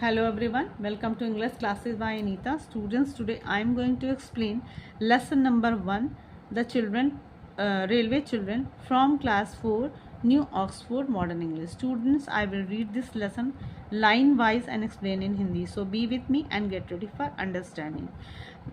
Hello everyone, welcome to English classes by Anita. Students, today I am going to explain lesson number 1, the railway children from class 4, New Oxford Modern English. Students, I will read this lesson line wise and explain in Hindi. So be with me and get ready for understanding.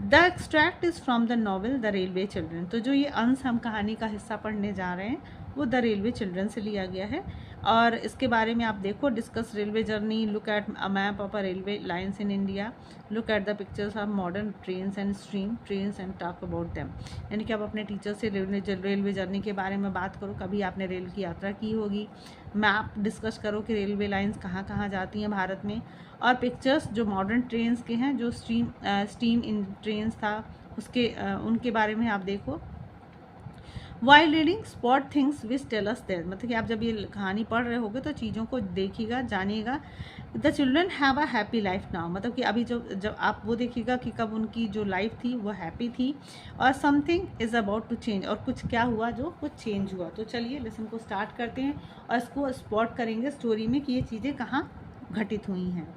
The extract is from the novel the railway children. तो जो ये अंश हम कहानी का हिस्सा पढ़ने जा रहे हैं वो द रेलवे चिल्ड्रन से लिया गया है। और इसके बारे में आप देखो, discuss railway journey, look at a map of a railway lines in India, look at the pictures of modern trains and stream trains and talk about them. यानी कि आप अपने टीचर से रेलवे जर्नी के बारे में बात करो, कभी आपने रेल की यात्रा की होगी। मैप डिस्कस करो कि रेलवे लाइन्स कहाँ कहाँ जाती हैं भारत में। और पिक्चर्स जो मॉडर्न ट्रेन्स के हैं, जो स्टीम इन ट्रेन्स था उसके उनके बारे में आप देखो। While reading spot things which tell us that, मतलब कि आप जब ये कहानी पढ़ रहे होगे तो चीज़ों को देखिएगा, जानिएगा। The children have a happy life now, मतलब कि अभी जब आप वो देखिएगा कि कब उनकी जो लाइफ थी वो हैप्पी थी। और something is about to change, और कुछ क्या हुआ, जो कुछ चेंज हुआ। तो चलिए लेसन को स्टार्ट करते हैं और इसको स्पॉट करेंगे स्टोरी में कि ये चीज़ें कहाँ घटित हुई हैं।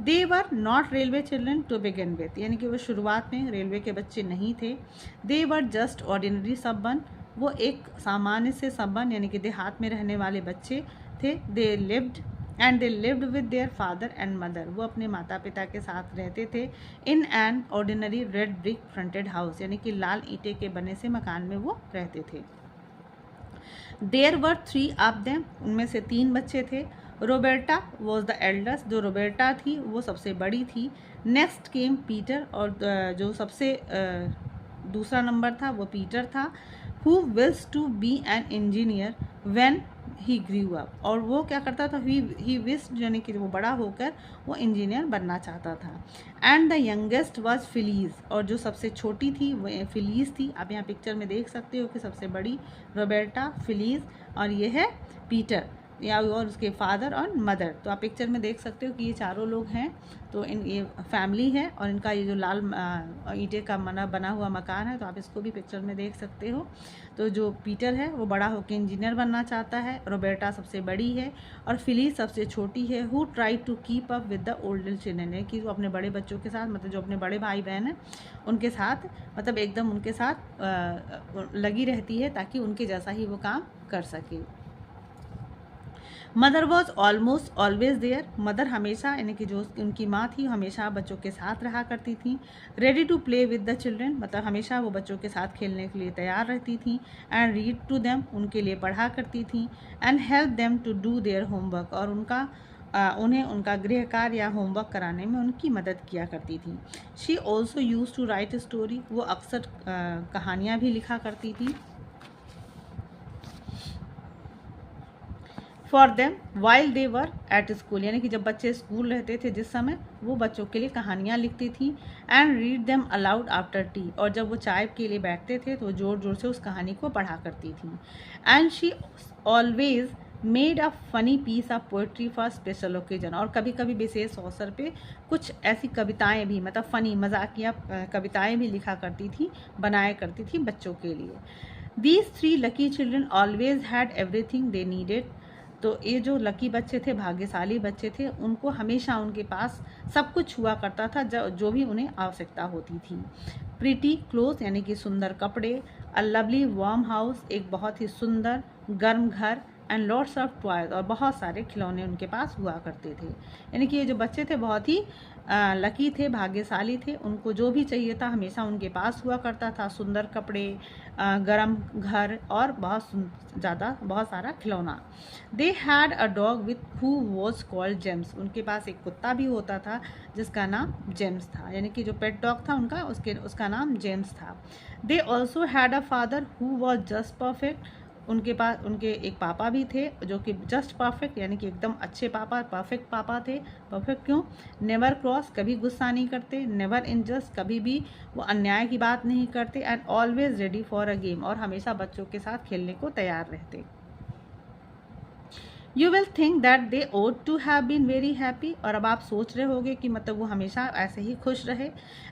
They were not railway children to begin with, यानी कि वो शुरुआत में रेलवे के बच्चे नहीं थे। दे वर जस्ट ऑर्डिनरी सबवन, वो एक सामान्य से सबवन यानी कि देहात में रहने वाले बच्चे थे। They lived with their father and mother, वो अपने माता पिता के साथ रहते थे। In an ordinary red brick fronted house, यानी कि लाल ईंटे के बने से मकान में वो रहते थे। देयर वर 3 ऑफ देम, उनमें से 3 बच्चे थे। रोबर्टा वॉज द एल्डेस्ट, जो रोबर्टा थी वो सबसे बड़ी थी। नेक्स्ट केम पीटर, और जो सबसे दूसरा नंबर था वो पीटर था। Who wills to be an engineer when he grew up, और वो क्या करता था, ही विश यानी कि वो बड़ा होकर वो इंजीनियर बनना चाहता था। And the youngest was Phillies, और जो सबसे छोटी थी वो फिलीज थी। आप यहाँ पिक्चर में देख सकते हो कि सबसे बड़ी रोबर्टा, फिलीज, और ये है पीटर, या और उसके फादर और मदर। तो आप पिक्चर में देख सकते हो कि ये चारों लोग हैं। तो ये फैमिली है, और इनका ये जो लाल ईंटे का बना हुआ मकान है, तो आप इसको भी पिक्चर में देख सकते हो। तो जो पीटर है वो बड़ा होकर इंजीनियर बनना चाहता है, रोबर्टा सबसे बड़ी है और फिलीज सबसे छोटी है। Who try to keep up with the older children, है कि वो अपने बड़े बच्चों के साथ, मतलब जो अपने बड़े भाई बहन हैं उनके साथ, मतलब एकदम उनके साथ लगी रहती है ताकि उनके जैसा ही वो काम कर सके। Mother was almost always there, mother हमेशा यानी कि जो उनकी माँ थी हमेशा बच्चों के साथ रहा करती थी। Ready to play with the children, मतलब हमेशा वो बच्चों के साथ खेलने के लिए तैयार रहती थी। एंड रीड टू देम, उनके लिए पढ़ा करती थी। And help them to do their homework, और उन्हें उनका गृह कार्य या होमवर्क कराने में उनकी मदद किया करती थी। She also use to write story, वो अक्सर कहानियाँ भी लिखा करती थी। For them while they were at school, यानी कि जब बच्चे स्कूल रहते थे जिस समय, वो बच्चों के लिए कहानियाँ लिखती थी। And read them allowed after T, और जब वो चाय के लिए बैठते थे तो ज़ोर ज़ोर से उस कहानी को पढ़ा करती थी। And she always made a funny piece of poetry for special occasion, और कभी कभी विशेष अवसर पे कुछ ऐसी कविताएं भी, मतलब फ़नी मजाकिया कविताएं भी लिखा करती थी, बनाया करती थी बच्चों के लिए। These 3 lucky children always had everything they needed, तो ये जो लकी बच्चे थे, भाग्यशाली बच्चे थे, उनको हमेशा उनके पास सब कुछ हुआ करता था जो भी उन्हें आवश्यकता होती थी। प्रीटी क्लोथ, यानी कि सुंदर कपड़े। अ लवली वार्म हाउस, एक बहुत ही सुंदर गर्म घर। एंड लॉट्स ऑफ टॉयज, और बहुत सारे खिलौने उनके पास हुआ करते थे। यानी कि ये जो बच्चे थे बहुत ही लकी थे, भाग्यशाली थे, उनको जो भी चाहिए था हमेशा उनके पास हुआ करता था। सुंदर कपड़े, गर्म घर, और बहुत सारा खिलौना। They had a dog with who was called James, उनके पास एक कुत्ता भी होता था जिसका नाम जेम्स था, यानी कि जो पेट डॉग था उनका, उसका नाम जेम्स था। They also had a father who was just perfect, उनके एक पापा भी थे जो कि जस्ट परफेक्ट, यानी कि एकदम अच्छे पापा, परफेक्ट पापा थे। परफेक्ट क्यों? नेवर क्रॉस, कभी गुस्सा नहीं करते। नेवर इनजस्ट, कभी भी वो अन्याय की बात नहीं करते। And always ready for a game, और हमेशा बच्चों के साथ खेलने को तैयार रहते। You will think that they ought to have been very happy, और अब आप सोच रहे होगे कि मतलब वो हमेशा ऐसे ही खुश रहे।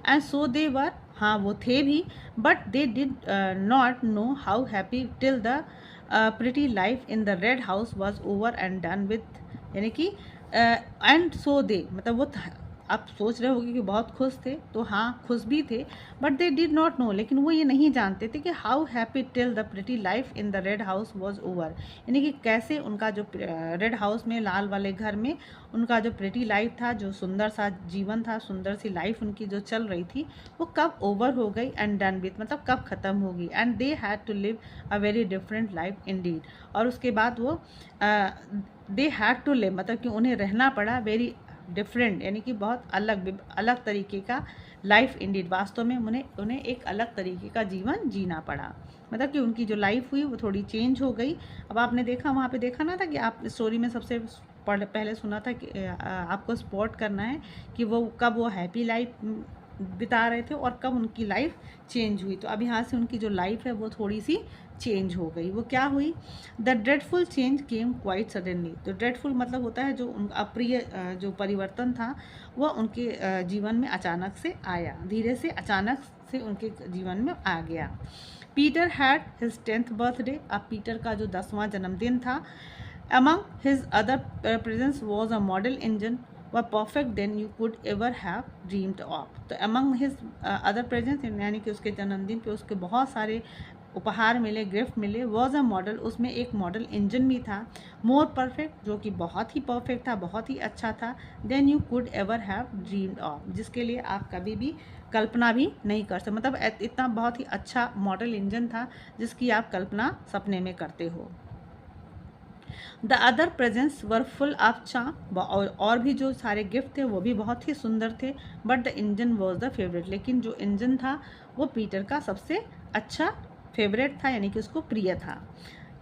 एंड सो दे वर, हाँ वो थे भी। But they did not know how happy till the pretty life in the red house was over and done with, यानी कि एंड सो दे, मतलब वो आप सोच रहे होगे कि बहुत खुश थे, तो हाँ खुश भी थे, but they did not know, लेकिन वो ये नहीं जानते थे कि how happy till the pretty life in the red house was over, यानी कि कैसे उनका जो रेड हाउस में, लाल वाले घर में, उनका जो प्रिटी लाइफ था, जो सुंदर सा जीवन था, सुंदर सी लाइफ उनकी जो चल रही थी, वो कब ओवर हो गई एंड डन विथ, मतलब कब ख़त्म होगी, and they had to live a very different life indeed, और उसके बाद वो दे हैड टू लिव, मतलब कि उन्हें रहना पड़ा वेरी डिफरेंट, यानी कि बहुत अलग अलग तरीके का लाइफ इंडीड, वास्तव में उन्हें एक अलग तरीके का जीवन जीना पड़ा, मतलब कि उनकी जो लाइफ हुई वो थोड़ी चेंज हो गई। अब आपने देखा, वहाँ पे देखा ना था कि आप स्टोरी में सबसे पहले सुना था कि आपको स्पॉट करना है कि वो कब वो हैप्पी लाइफ बिता रहे थे और कब उनकी लाइफ चेंज हुई। तो अब यहाँ से उनकी जो लाइफ है वो थोड़ी सी चेंज हो गई। वो क्या हुई? The dreadful change came quite suddenly. तो ड्रेडफुल मतलब होता है जो उनका अप्रिय जो परिवर्तन था वो उनके जीवन में अचानक से आया, धीरे से अचानक से उनके जीवन में आ गया। Peter had his 10th birthday. अब पीटर का जो 10वां जन्मदिन था। Among his other presents was a model engine were perfect than you could ever have dreamed of. तो among his other presents, यानी कि उसके जन्मदिन पे उसके बहुत सारे उपहार मिले, गिफ्ट मिले। वॉज अ मॉडल, उसमें एक मॉडल इंजन भी था। मोर परफेक्ट, जो कि बहुत ही परफेक्ट था, बहुत ही अच्छा था। Then you could ever have dreamed of, जिसके लिए आप कभी भी कल्पना भी नहीं कर सकते, मतलब इतना बहुत ही अच्छा मॉडल इंजन था जिसकी आप कल्पना सपने में करते हो। The other presents were full of charm, और भी जो सारे गिफ्ट थे वो भी बहुत ही सुंदर थे। But the engine was the favourite, लेकिन जो इंजन था वो पीटर का सबसे अच्छा फेवरेट था, यानी कि उसको प्रिय था।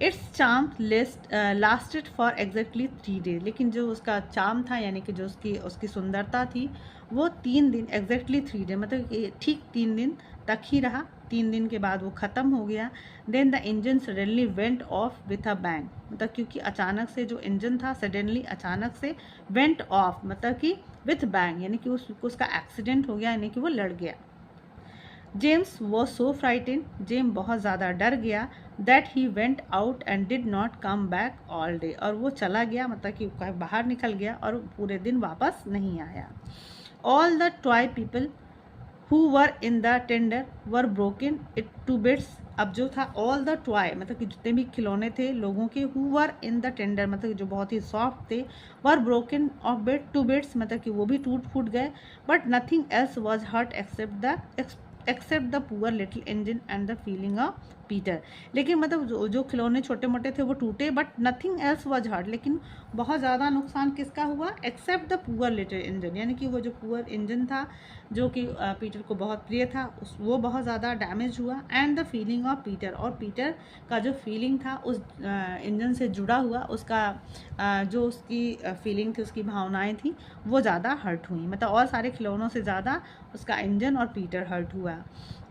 It's charm lasted for exactly 3 days, लेकिन जो उसका चार्म था, यानी कि जो उसकी सुंदरता थी, वो 3 दिन, एग्जैक्टली 3 days, मतलब ठीक 3 दिन तक ही रहा। 3 दिन के बाद वो ख़त्म हो गया। Then the engine suddenly went off with a bang, मतलब क्योंकि अचानक से जो इंजन था, सडनली अचानक से वेंट ऑफ, मतलब कि विथ बैंग, यानी कि उसका एक्सीडेंट हो गया, यानी कि वो लड़ गया। James was so frighten, Jem बहुत ज़्यादा डर गया। That he went out and did not come back all day, और वो चला गया, मतलब कि बाहर निकल गया और पूरे दिन वापस नहीं आया। All the toy people who were in the tender were broken it to bits. अब जो था ऑल द टॉय, मतलब कि जितने भी खिलौने थे लोगों के, who were in the tender, मतलब जो बहुत ही सॉफ्ट थे, were broken of bit to bits, मतलब कि वो भी टूट फूट गए। But nothing else was hurt except the poor little engine and the feeling of Peter, लेकिन मतलब जो खिलौने छोटे मोटे थे वो टूटे, but nothing else was hurt, लेकिन बहुत ज़्यादा नुकसान किसका हुआ? Except the poor little engine, यानी कि वो जो पुअर इंजन था जो कि पीटर को बहुत प्रिय था, वो बहुत ज़्यादा डैमेज हुआ। And the feeling of Peter, और पीटर का जो फीलिंग था उस इंजन से जुड़ा हुआ, उसका जो उसकी फीलिंग थी, उसकी भावनाएं थी, वो ज़्यादा हर्ट हुई, मतलब और सारे खिलौनों से ज़्यादा उसका इंजन और पीटर हर्ट हुआ।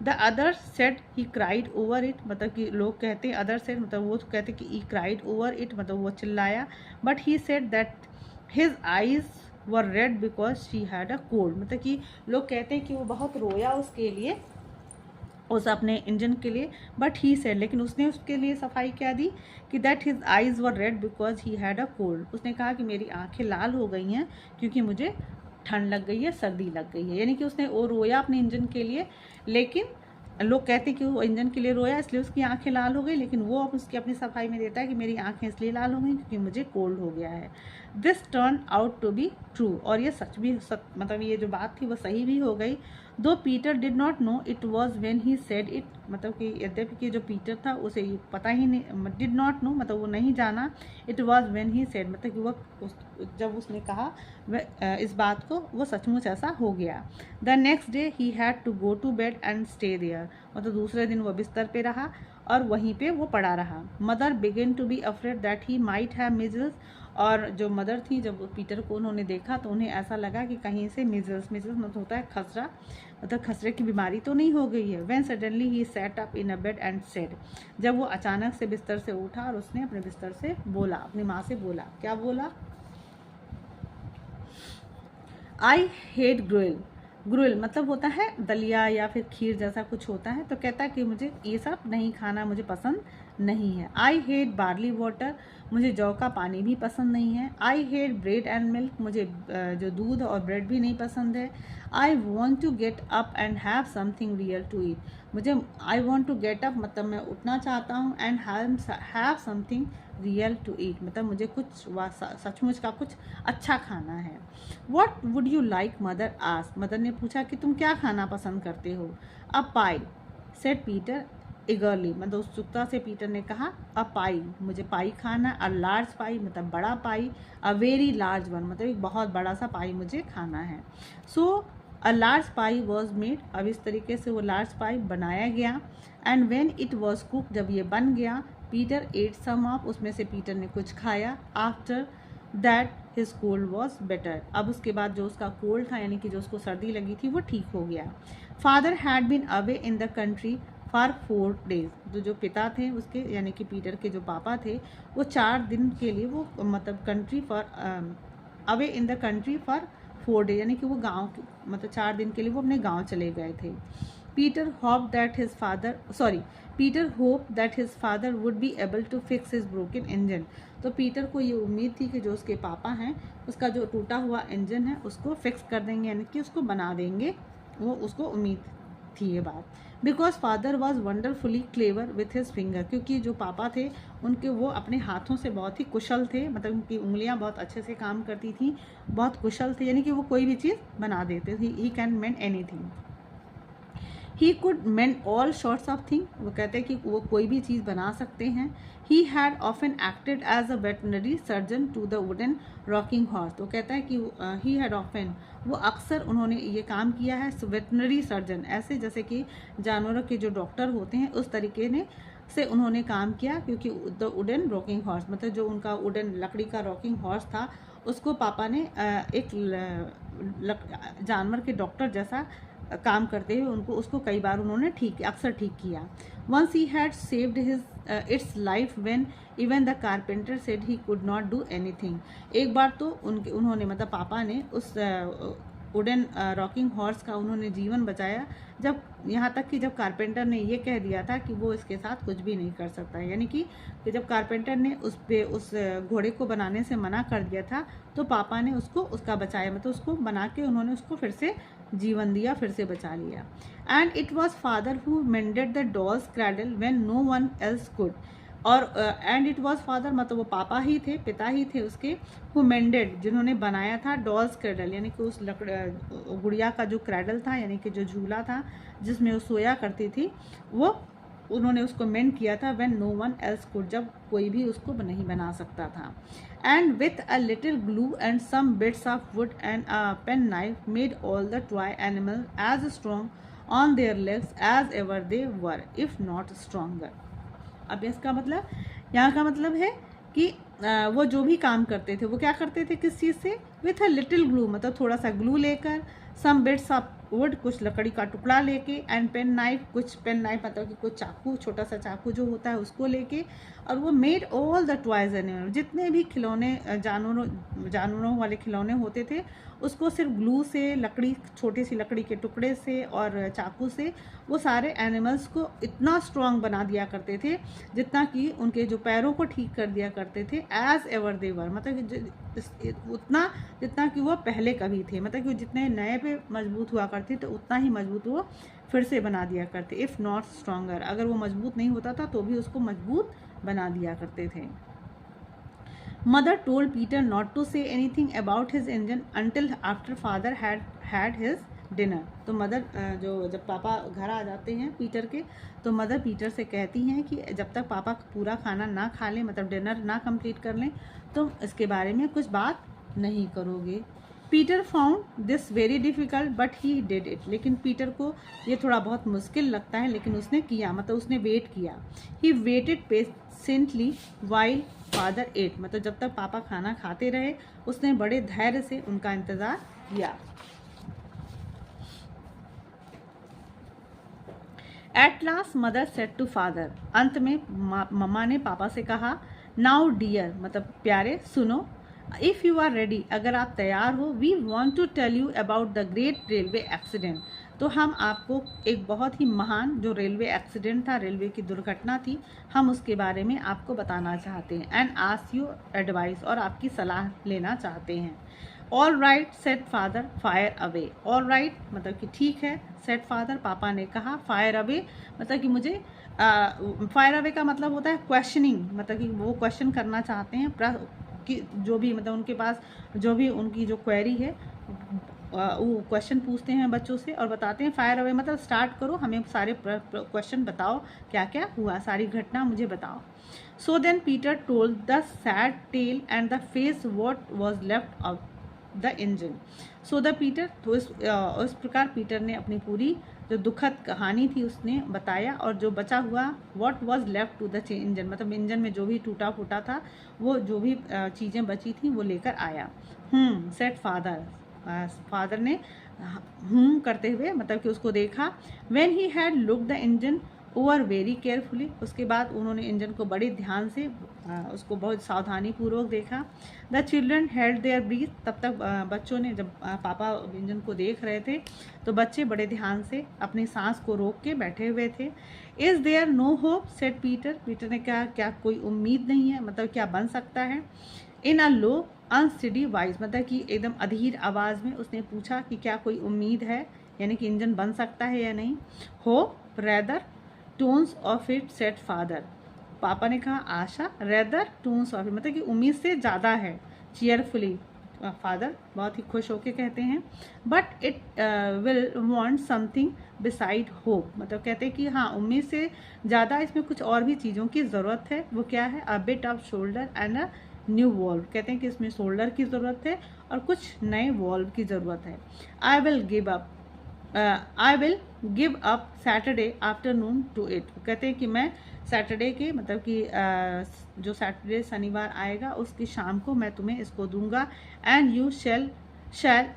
The other said he cried over it, मतलब कि लोग कहते हैं अदर सेड, मतलब वो कहते कि ही क्राइड ओवर इट, मतलब वो चिल्लाया। But he said that his eyes were red because she had a cold, मतलब कि लोग कहते हैं कि वो बहुत रोया उसके लिए, उस अपने इंजन के लिए। बट ही सेड, लेकिन उसने उसके लिए सफाई क्या दी कि that his eyes were red because he had a cold, उसने कहा कि मेरी आंखें लाल हो गई हैं क्योंकि मुझे ठंड लग गई है, सर्दी लग गई है, यानी कि उसने वो रोया अपने इंजन के लिए, लेकिन लोग कहते हैं कि वो इंजन के लिए रोया इसलिए उसकी आंखें लाल हो गई, लेकिन वो अब उसकी अपनी सफाई में देता है कि मेरी आंखें इसलिए लाल हो गई क्योंकि मुझे कोल्ड हो गया है। This turn out to be true, और ये मतलब ये जो बात थी वो सही भी हो गई। दो Peter did not know it was when he said it, मतलब कि यद्यपि कि जो पीटर था उसे ये पता ही नहीं, डिड नॉट नो मतलब वो नहीं जाना, it was when he said, मतलब कि वो जब उसने कहा इस बात को, वो सचमुच ऐसा हो गया। The next day he had to go to bed and stay there, मतलब दूसरे दिन वो बिस्तर पे रहा और वहीं पे वो पड़ा रहा। Mother began to be afraid that he might have measles, और जो मदर थी जब पीटर को उन्होंने देखा तो उन्हें ऐसा लगा कि कहीं से मीजल्स मतलब होता है खसरा, मतलब खसरे की बीमारी तो नहीं हो गई है। When suddenly he sat up in a bed and said, जब वो अचानक से बिस्तर से उठा और उसने अपने बिस्तर से बोला, अपनी माँ से बोला, क्या बोला? आई हेट ग्रोएल, ग्रुल मतलब होता है दलिया या फिर खीर जैसा कुछ होता है। तो कहता है कि मुझे ये सब नहीं खाना, मुझे पसंद नहीं है। आई हेट बार्ली वाटर, मुझे जौ का पानी भी पसंद नहीं है। I hate bread and milk, मुझे जो दूध और ब्रेड भी नहीं पसंद है। I want to get up and have something real to eat, मुझे I want to get up मतलब मैं उठना चाहता हूँ, and have something real to eat मतलब मुझे कुछ सचमुच का कुछ अच्छा खाना है। What would you like mother ask, mother ने पूछा कि तुम क्या खाना पसंद करते हो। अ पाई सेड पीटर इगरली, मतलब उत्सुकता से पीटर ने कहा अ पाई, मुझे पाई खाना। अ लार्ज पाई मतलब बड़ा pie. A very large one मतलब एक बहुत बड़ा सा पाई मुझे खाना है। So a large pie was made, अब इस तरीके से वो लार्ज पाई बनाया गया। And when it was cook, जब ये बन गया, पीटर एट सम ऑफ, उसमें से पीटर ने कुछ खाया। After that his cold was better, अब उसके बाद जो उसका कोल्ड था यानी कि जो उसको सर्दी लगी थी वो ठीक हो गया। Father had been away in the country for 4 days, तो जो पिता थे उसके यानी कि पीटर के जो पापा थे वो 4 दिन के लिए वो मतलब country for away in the country for 4 days यानी कि वो गाँव मतलब 4 दिन के लिए वो अपने गाँव चले गए थे। Peter hope that his father would be able to fix his broken engine, तो पीटर को ये उम्मीद थी कि जो उसके पापा हैं उसका जो टूटा हुआ इंजन है उसको फिक्स कर देंगे यानी कि उसको बना देंगे, वो उसको उम्मीद थी ये बात। Because father was wonderfully clever with his finger, क्योंकि जो पापा थे उनके वो अपने हाथों से बहुत ही कुशल थे, मतलब उनकी उंगलियां बहुत अच्छे से काम करती थी, बहुत कुशल थे यानी कि वो कोई भी चीज़ बना देते थे। He can mend anything. He could mend all sorts of thing, वो कहते हैं कि वो कोई भी चीज़ बना सकते हैं। He had often acted as a veterinary surgeon to the wooden rocking horse, तो कहता है कि ही हैड ऑफन, वो अक्सर उन्होंने ये काम किया है वेटनरी सर्जन, ऐसे जैसे कि जानवरों के जो डॉक्टर होते हैं उस तरीके ने से उन्होंने काम किया, क्योंकि द वुडन रॉकिंग हॉर्स मतलब जो उनका वुडन लकड़ी का रॉकिंग हॉर्स था उसको पापा ने एक जानवर के डॉक्टर जैसा काम करते हुए उनको उसको कई बार उन्होंने अक्सर ठीक किया। Once he had saved his its life when even the carpenter said he could not do anything, एक बार तो उन्होंने मतलब पापा ने उस वुडन रॉकिंग हॉर्स का उन्होंने जीवन बचाया, जब यहाँ तक कि जब कारपेंटर ने ये कह दिया था कि वो इसके साथ कुछ भी नहीं कर सकता है, यानी कि जब कारपेंटर ने उस घोड़े को बनाने से मना कर दिया था तो पापा ने उसको उसका बचाया, मतलब उसको बना के उन्होंने उसको फिर से जीवन दिया, फिर से बचा लिया। And it was father who mended the doll's cradle when no one else could, और एंड इट वॉज फादर मतलब वो पापा ही थे, पिता ही थे उसके, हु मेंडेड जिन्होंने बनाया था डॉल्स क्रैडल यानी कि उस गुड़िया का जो क्रैडल था यानी कि जो झूला था जिसमें वो सोया करती थी, वो उन्होंने उसको मेंड किया था when no one else could, जब कोई भी उसको नहीं बना सकता था। And with a little glue and some bits of wood and a pen knife made all the toy animal as strong on their legs as ever they were if not stronger. अब इसका मतलब यहाँ का मतलब है कि वो जो भी काम करते थे वो क्या करते थे किस चीज़ से, विथ अ लिटिल ग्लू मतलब थोड़ा सा ग्लू लेकर, सम बिट्स ऑफ वुड कुछ लकड़ी का टुकड़ा लेके, एंड पेन नाइफ कुछ पेन नाइफ मतलब कि कुछ चाकू छोटा सा चाकू जो होता है उसको लेके, और वो made all the toys animal जितने भी खिलौने जानवरों वाले खिलौने होते थे उसको सिर्फ ग्लू से लकड़ी छोटी सी लकड़ी के टुकड़े से और चाकू से वो सारे एनिमल्स को इतना स्ट्रॉन्ग बना दिया करते थे जितना कि उनके जो पैरों को ठीक कर दिया करते थे, एज एवर दे वर मतलब उतना जितना कि वो पहले कभी थे, मतलब कि जितने नए पे मजबूत हुआ करते तो उतना ही मजबूत वो फिर से बना दिया करते, इफ़ नॉट स्ट्रॉन्गर, अगर वो मजबूत नहीं होता था तो भी उसको मजबूत बना दिया करते थे। Mother told Peter not to say anything about his engine until after father had his dinner, तो मदर जो जब पापा घर आ जाते हैं पीटर के तो मदर पीटर से कहती हैं कि जब तक पापा पूरा खाना ना खा लें मतलब डिनर ना कंप्लीट कर लें तो इसके बारे में कुछ बात नहीं करोगे। Peter found this very difficult but he did it, लेकिन पीटर को ये थोड़ा बहुत मुश्किल लगता है लेकिन उसने किया, मतलब उसने वेट किया। He waited patiently while father eight, मतलब जब तक पापा खाना खाते रहे उसने बड़े धैर्य से उनका इंतज़ार किया। At last mother said to father, अंत में मम्मा ने पापा से कहा, नाउ डियर मतलब प्यारे सुनो, इफ़ यू आर रेडी, अगर आप तैयार हो, we want to tell you about the great railway accident. तो हम आपको एक बहुत ही महान जो रेलवे एक्सीडेंट था, रेलवे की दुर्घटना थी, हम उसके बारे में आपको बताना चाहते हैं। एंड आस्क यू एडवाइस, और आपकी सलाह लेना चाहते हैं। All right said father, fire away. All right मतलब कि ठीक है, सेड फादर पापा ने कहा, फायर अवे मतलब कि मुझे फायर अवे का मतलब होता है क्वेश्चनिंग, मतलब कि वो क्वेश्चन करना चाहते हैं कि जो भी मतलब उनके पास जो भी उनकी जो क्वेरी है वो क्वेश्चन पूछते हैं बच्चों से और बताते हैं। फायर अवे मतलब स्टार्ट करो, हमें सारे क्वेश्चन बताओ, क्या क्या हुआ, सारी घटना मुझे बताओ। So then Peter told the sad tale and the face what was left of the engine. So the Peter, तो इस प्रकार पीटर ने अपनी पूरी जो दुखद कहानी थी उसने बताया, और जो बचा हुआ what was left to the engine मतलब इंजन में जो भी टूटा फूटा था, वो जो भी चीज़ें बची थी वो लेकर आया। सेड फादर, फादर ने करते हुए मतलब कि उसको देखा। When he had look the engine over very carefully, उसके बाद उन्होंने इंजन को बड़े ध्यान से उसको बहुत सावधानी पूर्वक देखा। The children held their breath, तब तक बच्चों ने, जब पापा इंजन को देख रहे थे तो बच्चे बड़े ध्यान से अपनी सांस को रोक के बैठे हुए थे। Is there no hope said Peter, Peter ने कहा क्या कोई उम्मीद नहीं है, मतलब क्या बन सकता है। इन अ लो अनस्टडी वॉइस, मतलब कि एकदम अधीर आवाज़ में उसने पूछा कि क्या कोई उम्मीद है, यानी कि इंजन बन सकता है या नहीं। Hope rather tons of it said father, पापा ने कहा आशा, रेदर टोन्स ऑफ इट मतलब कि उम्मीद से ज़्यादा है। चीयरफुली, फादर बहुत ही खुश होकर कहते हैं। But it will want something beside hope, मतलब कहते हैं कि हाँ उम्मीद से ज़्यादा इसमें कुछ और भी चीज़ों की ज़रूरत है। वो क्या है, a bit off shoulder and a new valve, कहते हैं कि इसमें शोल्डर की ज़रूरत है और कुछ नए वॉल्व की ज़रूरत है। I will give up Saturday afternoon to it, कहते हैं कि मैं सैटरडे के मतलब कि जो सैटरडे शनिवार आएगा उसकी शाम को मैं तुम्हें इसको दूंगा। And you shall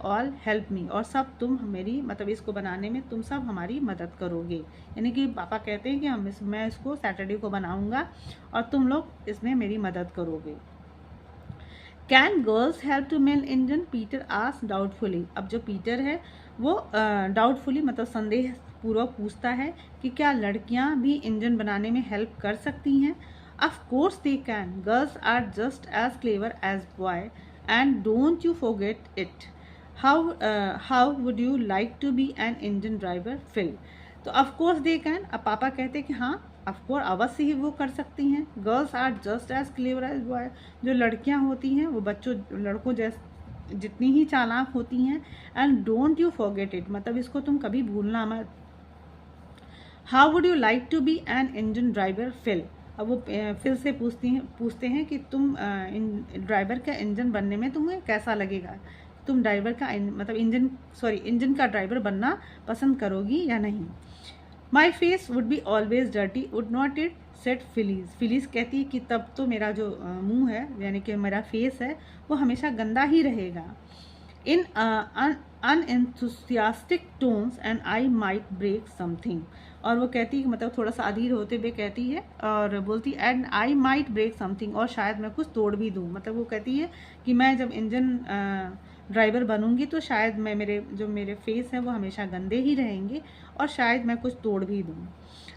all help me, और सब तुम मेरी मतलब इसको बनाने में तुम सब हमारी मदद करोगे। यानी कि पापा कहते हैं कि मैं इसको सैटरडे को बनाऊंगा और तुम लोग इसमें मेरी मदद करोगे। Can girls help to mend engine, Peter ask doubtfully. अब जो पीटर है वो डाउटफुली मतलब संदेह पूर्वक पूछता है कि क्या लड़कियां भी इंजन बनाने में हेल्प कर सकती हैं। Of course they can, girls are just as clever as boy and don't you forget it. How would you like to be an engine driver Phil. तो ऑफ कोर्स दे कैन, अब पापा कहते हैं कि हाँ ऑफकोर्स अवश्य ही वो कर सकती हैं। Girls are just as clever as boy, जो लड़कियां होती हैं वो लड़कों जैसे जितनी ही चालाक होती हैं। And don't you forget it, मतलब इसको तुम कभी भूलना मत। How would you like to be an engine driver Phil, अब वो फिर से पूछते हैं कि तुम ड्राइवर का इंजन बनने में तुम्हें कैसा लगेगा, तुम ड्राइवर का मतलब इंजन का ड्राइवर बनना पसंद करोगी या नहीं। My face would be always dirty would not it set Phillies, Phillies कहती है कि तब तो मेरा जो मुंह है यानी कि मेरा फेस है वो हमेशा गंदा ही रहेगा। In unenthusiastic tones and I might break something, और वो कहती है मतलब थोड़ा सा अधीर होते हुए कहती है और बोलती and I might break something, और शायद मैं कुछ तोड़ भी दूँ। मतलब वो कहती है कि मैं जब इंजन ड्राइवर बनूंगी तो शायद मैं मेरे फेस है वो हमेशा गंदे ही रहेंगे और शायद मैं कुछ तोड़ भी दूँ।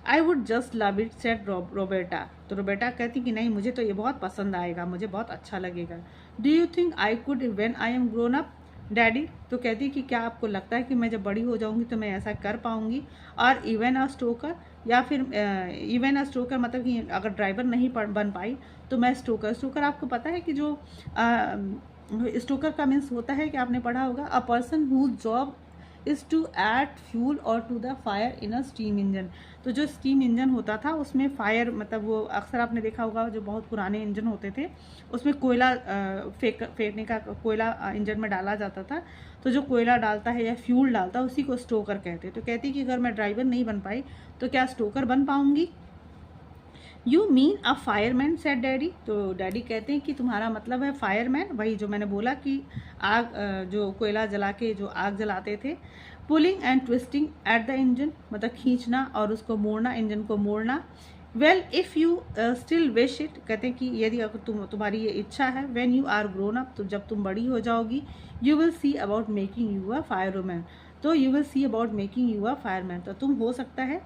I would just love it set Roberta, तो रोबर्टा कहती कि नहीं मुझे तो ये बहुत पसंद आएगा, मुझे बहुत अच्छा लगेगा। Do you think I could when I am grown up daddy, तो कहती कि क्या आपको लगता है कि मैं जब बड़ी हो जाऊंगी तो मैं ऐसा कर पाऊंगी। और इवन अ स्टोकर, या फिर इवन अ स्टोकर मतलब कि अगर ड्राइवर नहीं बन पाई तो मैं स्टोकर आपको पता है कि जो स्टोकर का मीन्स होता है कि आपने पढ़ा होगा a person whose job is to add fuel और to the fire in a steam engine. तो जो स्टीम इंजन होता था उसमें फायर मतलब वो अक्सर आपने देखा होगा जो बहुत पुराने इंजन होते थे उसमें कोयला फेंकने का कोयला इंजन में डाला जाता था। तो जो कोयला डालता है या फ्यूल डालता है उसी को स्टोकर कहते हैं। तो कहती कि अगर मैं ड्राइवर नहीं बन पाई तो क्या स्टोकर बन पाऊंगी। You mean a fireman said daddy, तो डैडी कहते हैं कि तुम्हारा मतलब है फायरमैन, वही जो मैंने बोला कि आग जो कोयला जला के जो आग जलाते थे। Pulling and twisting at the engine, मतलब खींचना और उसको मोड़ना, इंजन को मोड़ना। Well if you still wish it, कहते हैं कि यदि अगर तुम्हारी ये इच्छा है, when you are grown up, तो जब तुम बड़ी हो जाओगी, you will see about making you a fireman, तो you will see about making you a fireman, तो तुम हो सकता है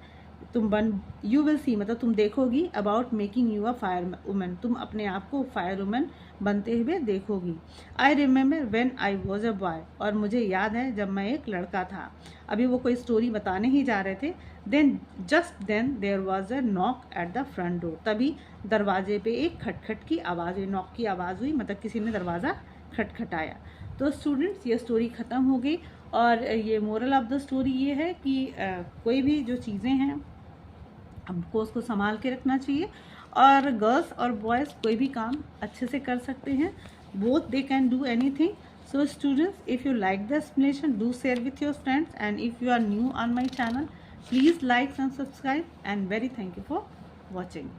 तुम बन, यू विल सी मतलब तुम देखोगी, about making you a fire women, तुम अपने आप को फायर वुमेन बनते हुए देखोगी। I remember when I was a boy, और मुझे याद है जब मैं एक लड़का था। अभी वो कोई स्टोरी बताने ही जा रहे थे। Then just then there was a knock at the front door, तभी दरवाजे पे एक खटखट की आवाज़ हुई, नॉक की आवाज़ हुई, मतलब किसी ने दरवाज़ा खटखटाया। तो स्टूडेंट्स ये स्टोरी ख़त्म हो गई, और ये मोरल ऑफ द स्टोरी ये है कि कोई भी जो चीज़ें हैं हमको उसको संभाल के रखना चाहिए, और गर्ल्स और बॉयज़ कोई भी काम अच्छे से कर सकते हैं, both they can do anything. So students, if you like the explanation, do share with your friends, and if you are new on my channel, please like and subscribe, and very thank you for watching.